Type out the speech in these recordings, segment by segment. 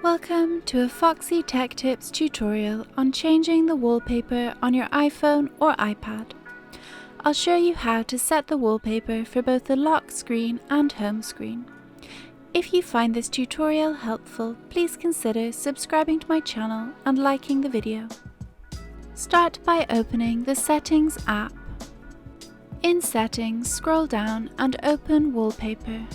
Welcome to a Foxy Tech Tips tutorial on changing the wallpaper on your iPhone or iPad. I'll show you how to set the wallpaper for both the lock screen and home screen. If you find this tutorial helpful, please consider subscribing to my channel and liking the video. Start by opening the Settings app. In Settings, scroll down and open Wallpaper.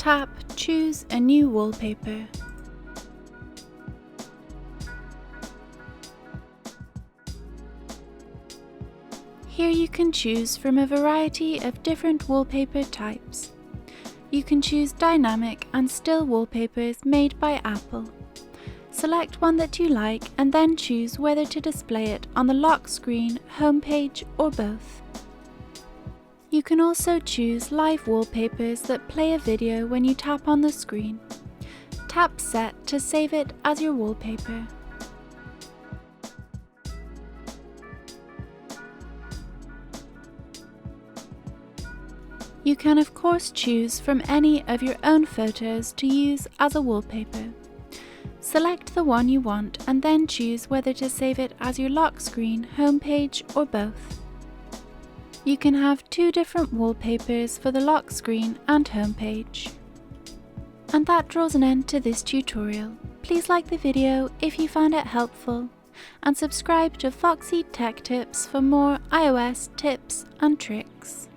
Tap Choose a new wallpaper. Here you can choose from a variety of different wallpaper types. You can choose dynamic and still wallpapers made by Apple. Select one that you like and then choose whether to display it on the lock screen, homepage, or both. You can also choose live wallpapers that play a video when you tap on the screen. Tap Set to save it as your wallpaper. You can of course choose from any of your own photos to use as a wallpaper. Select the one you want and then choose whether to save it as your lock screen, homepage, or both. You can have two different wallpapers for the lock screen and homepage. And that draws an end to this tutorial. Please like the video if you found it helpful and subscribe to Foxy Tech Tips for more iOS tips and tricks.